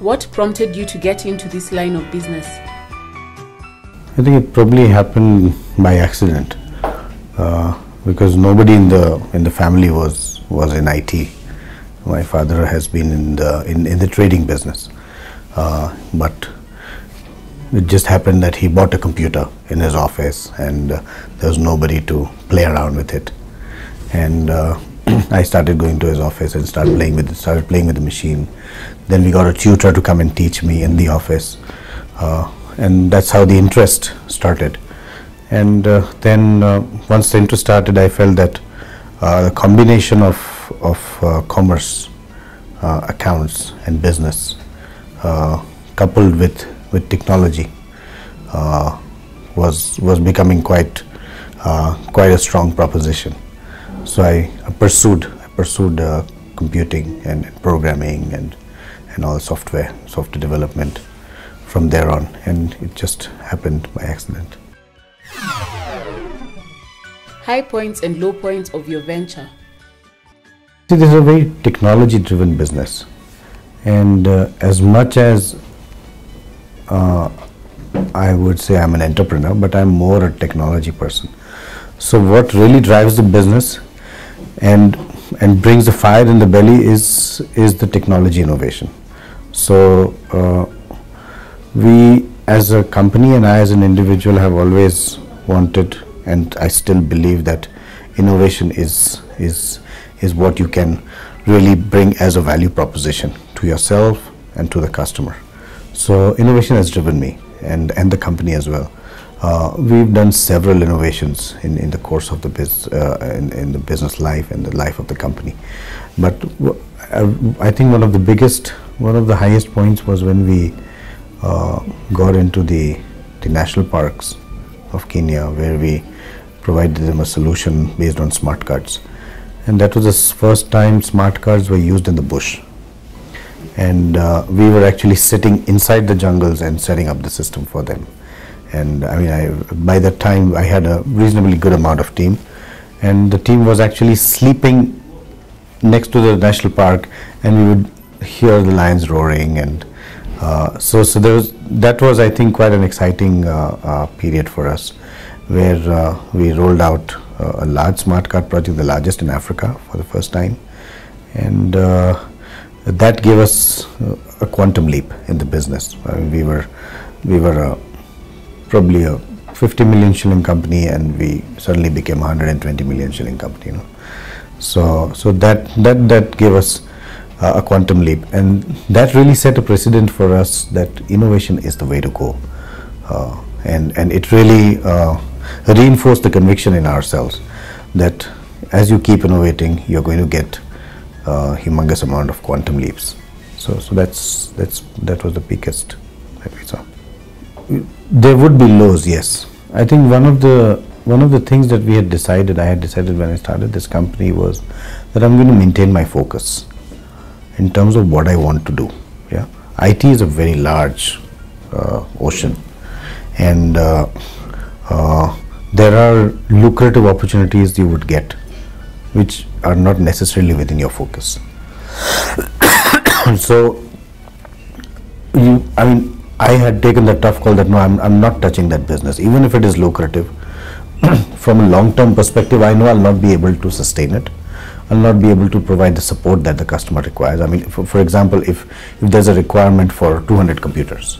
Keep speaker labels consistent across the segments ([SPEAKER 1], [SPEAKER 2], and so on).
[SPEAKER 1] What prompted you to get into this line of business?
[SPEAKER 2] I think it probably happened by accident, because nobody in the family was in IT. My father has been in the trading business, but it just happened that he bought a computer in his office, and there was nobody to play around with it. And I started going to his office and started playing with the machine. Then we got a tutor to come and teach me in the office, and that's how the interest started. And then once the interest started, I felt that the combination of commerce, accounts, and business, coupled with technology, was becoming quite a strong proposition. So I pursued computing and programming and all software development from there on, and it just happened by accident.
[SPEAKER 1] High points and low points of your venture.
[SPEAKER 2] See, this is a very technology-driven business, and as much as I would say I'm an entrepreneur, but I'm more a technology person. So what really drives the business and brings the fire in the belly is the technology innovation. So we as a company and I as an individual have always wanted, and I still believe that innovation is what you can really bring as a value proposition to yourself and to the customer. So innovation has driven me and the company as well. We've done several innovations in the course of the in the business life and the life of the company. But I think one of the highest points was when we got into the national parks of Kenya, where we provided them a solution based on smart cards. And that was the first time smart cards were used in the bush. And we were actually sitting inside the jungles and setting up the system for them. And I mean, by that time I had a reasonably good amount of team, and the team was actually sleeping next to the national park, and we would hear the lions roaring, and so that was I think quite an exciting period for us, where we rolled out a large smart card project, the largest in Africa for the first time, and that gave us a quantum leap in the business. I mean, we were probably a 50 million shilling company, and we suddenly became a 120 million shilling company. You know? So that gave us a quantum leap, and that really set a precedent for us that innovation is the way to go, and it really reinforced the conviction in ourselves that as you keep innovating, you're going to get a humongous amount of quantum leaps. So that was the peakest that we saw. There would be lows, yes. I think one of the things that I had decided when I started this company was that I'm going to maintain my focus in terms of what I want to do. Yeah, IT is a very large ocean, and there are lucrative opportunities you would get which are not necessarily within your focus. So I had taken the tough call that no, I'm not touching that business, even if it is lucrative. From a long-term perspective, I know I'll not be able to sustain it. I'll not be able to provide the support that the customer requires. I mean, for example, if there's a requirement for 200 computers,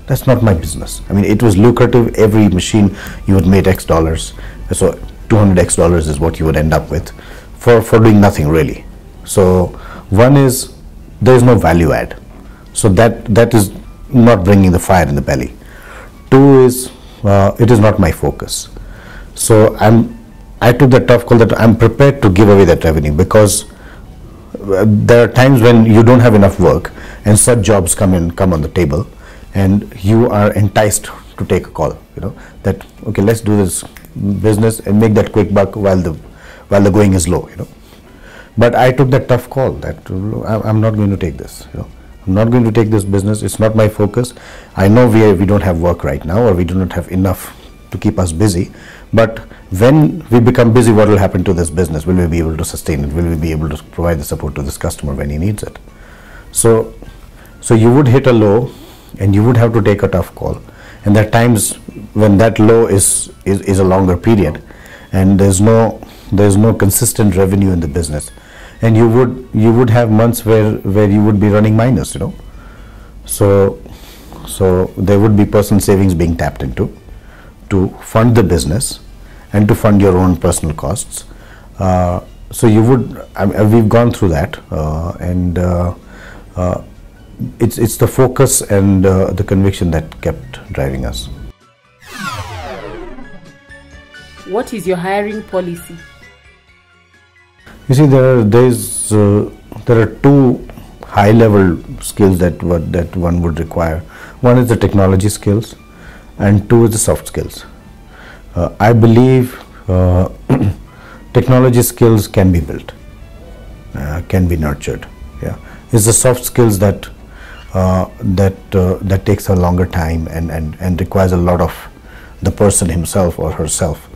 [SPEAKER 2] that's not my business. I mean, it was lucrative. Every machine you would make X dollars, so 200 X dollars is what you would end up with for doing nothing really. So one is there is no value add, so that is not bringing the fire in the belly. Two is it is not my focus. So I took the tough call that I'm prepared to give away that revenue, because there are times when you don't have enough work and such jobs come on the table, and you are enticed to take a call, you know, that okay, let's do this business and make that quick buck while the going is low, you know. But I took that tough call that I'm not going to take this, you know. I'm not going to take this business. It's not my focus. I know we don't have work right now, or we do not have enough to keep us busy. But when we become busy, what will happen to this business? Will we be able to sustain it? Will we be able to provide the support to this customer when he needs it? So So you would hit a low and you would have to take a tough call, and there are times when that low is a longer period and there's no consistent revenue in the business, and you would have months where you would be running minus, you know. So there would be personal savings being tapped into to fund the business and to fund your own personal costs. So you would, we've gone through that, and it's the focus and the conviction that kept driving us.
[SPEAKER 1] What is your hiring policy?
[SPEAKER 2] You see, there are two high-level skills that one would require. One is the technology skills, and two is the soft skills. I believe technology skills can be built, can be nurtured. Yeah, it's the soft skills that takes a longer time and requires a lot of the person himself or herself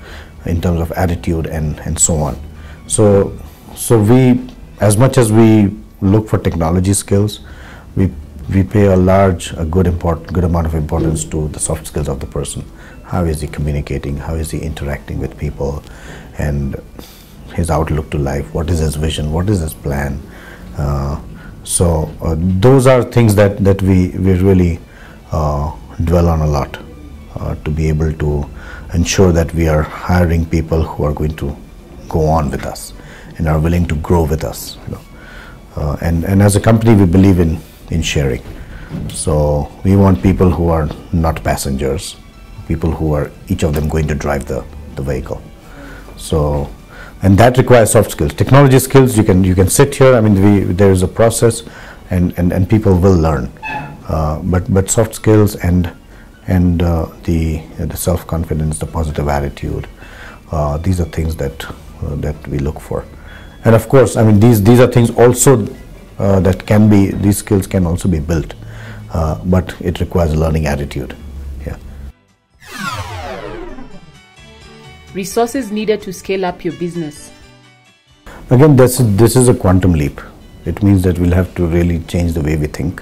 [SPEAKER 2] in terms of attitude and so on. So we, as much as we look for technology skills, we pay a good amount of importance to the soft skills of the person. How is he communicating? How is he interacting with people? And his outlook to life. What is his vision? What is his plan? So those are things that we really dwell on a lot, to be able to ensure that we are hiring people who are going to go on with us and are willing to grow with us, you know. And as a company, we believe in sharing. So we want people who are not passengers, people who are each of them going to drive the vehicle. So, and that requires soft skills. Technology skills, you can sit here. I mean, there is a process, and people will learn. But soft skills and the self-confidence, the positive attitude, these are things that we look for. And of course, I mean, these are things also these skills can also be built, but it requires a learning attitude. Yeah.
[SPEAKER 1] Resources needed to scale up your business.
[SPEAKER 2] Again, this is a quantum leap. It means that we'll have to really change the way we think,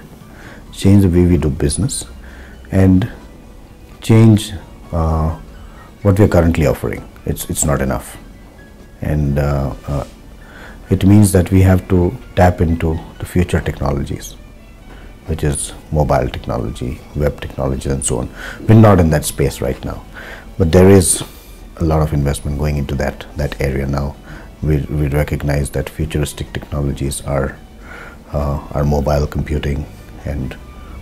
[SPEAKER 2] change the way we do business, and change what we're currently offering. It's not enough, and it means that we have to tap into the future technologies, which is mobile technology, web technology, and so on. We're not in that space right now, but there is a lot of investment going into that area now. We recognize that futuristic technologies are mobile computing and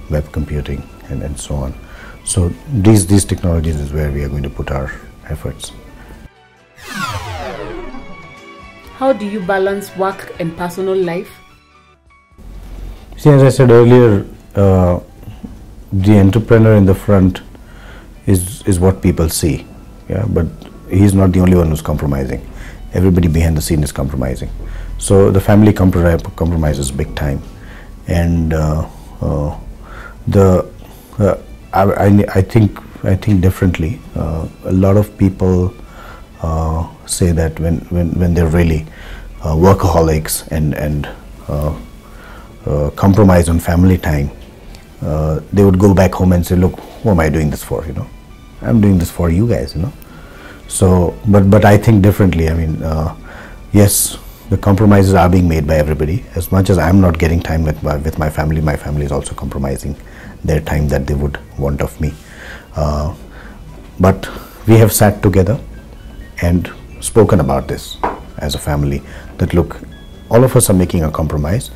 [SPEAKER 2] web computing and so on. So these technologies is where we are going to put our efforts.
[SPEAKER 1] How do you balance work and personal life?
[SPEAKER 2] See, as I said earlier, the entrepreneur in the front is what people see. Yeah, but he's not the only one who's compromising. Everybody behind the scene is compromising. So the family compromises big time, and I think differently. A lot of people say that when they're really workaholics and compromise on family time, they would go back home and say, "Look, who am I doing this for? You know, I'm doing this for you guys. You know." So, but I think differently. I mean, yes, the compromises are being made by everybody. As much as I'm not getting time with my family is also compromising their time that they would want of me. But we have sat together and spoken about this as a family, that look, all of us are making a compromise,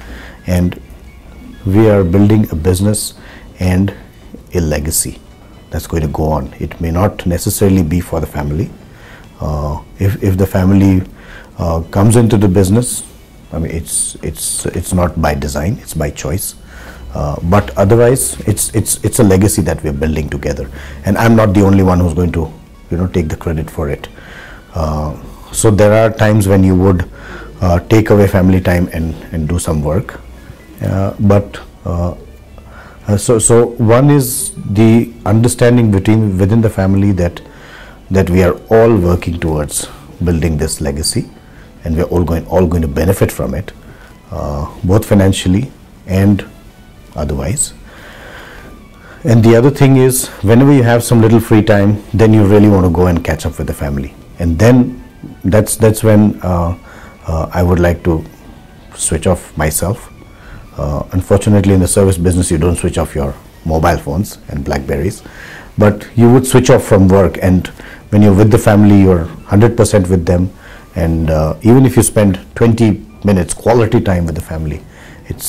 [SPEAKER 2] and we are building a business and a legacy that's going to go on. It may not necessarily be for the family. If the family comes into the business, I mean, it's not by design, it's by choice. But otherwise, it's a legacy that we're building together, and I'm not the only one who's going to, take the credit for it. So there are times when you would take away family time and do some work, so one is the understanding within the family that we are all working towards building this legacy, and we're all going to benefit from it, both financially and otherwise. And the other thing is, whenever you have some little free time, then you really want to go and catch up with the family. And then that's when I would like to switch off myself. Unfortunately, in the service business, you don't switch off your mobile phones and Blackberries, but you would switch off from work. And when you're with the family, you're 100% with them. And even if you spend 20 minutes quality time with the family, it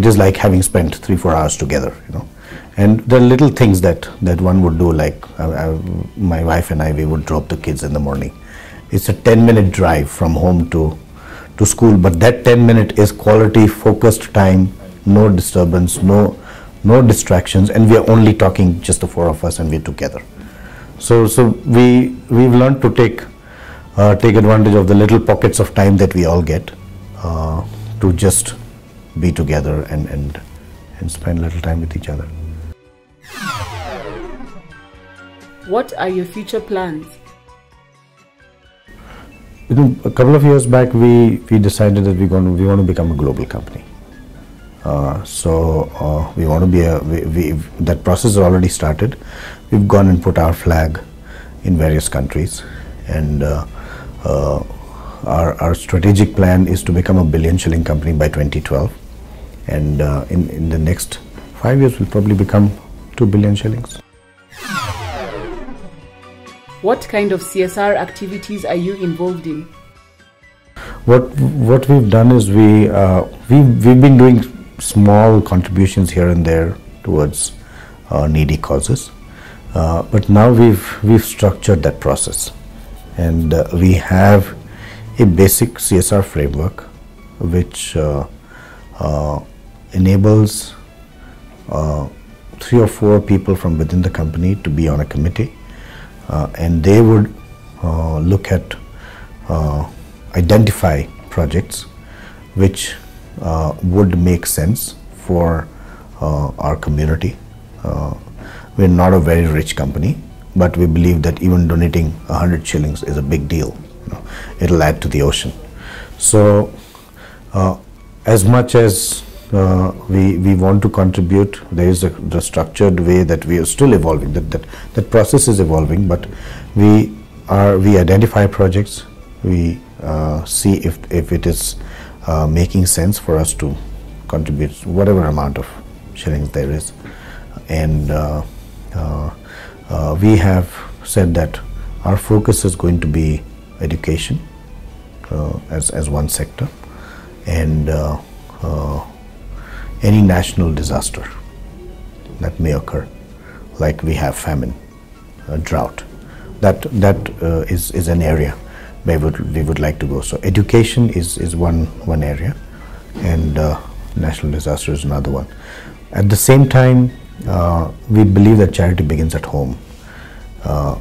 [SPEAKER 2] is like having spent 3-4 hours together, you know. And there are little things that one would do, like my wife and I, we would drop the kids in the morning. It's a 10-minute drive from home to school, but that 10-minute is quality, focused time, no disturbance, no distractions, and we are only talking, just the 4 of us, and we're together. So we've learned to take advantage of the little pockets of time that we all get to just be together and spend a little time with each other.
[SPEAKER 1] What are your future plans?
[SPEAKER 2] You know, a couple of years back, we decided that we want to become a global company. So we want to be that process has already started. We've gone and put our flag in various countries, and our strategic plan is to become a billion-shilling company by 2012. And in the next 5 years, we'll probably become 2 billion shillings.
[SPEAKER 1] What kind of CSR activities are you involved in?
[SPEAKER 2] What we've done is we've been doing small contributions here and there towards needy causes, but now we've structured that process, and we have a basic CSR framework which enables 3 or 4 people from within the company to be on a committee, and they would look at identify projects which would make sense for our community. We're not a very rich company, but we believe that even donating 100 shillings is a big deal. You know, it'll add to the ocean. So as much as we want to contribute, there is the structured way that we are still evolving. That process is evolving, but we identify projects. We see if it is making sense for us to contribute whatever amount of shillings there is, and we have said that our focus is going to be education as one sector, and any national disaster that may occur, like we have famine, drought, that is an area where we would like to go. So education is one area, and national disaster is another one. At the same time, we believe that charity begins at home.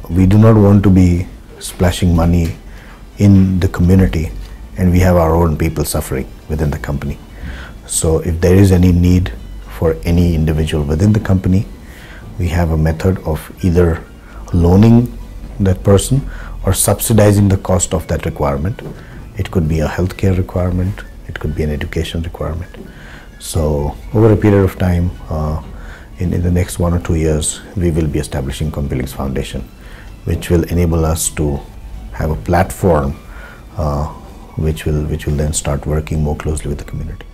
[SPEAKER 2] We do not want to be splashing money in the community and we have our own people suffering within the company. So if there is any need for any individual within the company, we have a method of either loaning that person or subsidizing the cost of that requirement. It could be a healthcare requirement, it could be an education requirement. So over a period of time, in the next 1 or 2 years, we will be establishing Compulynx Foundation, which will enable us to have a platform which will then start working more closely with the community.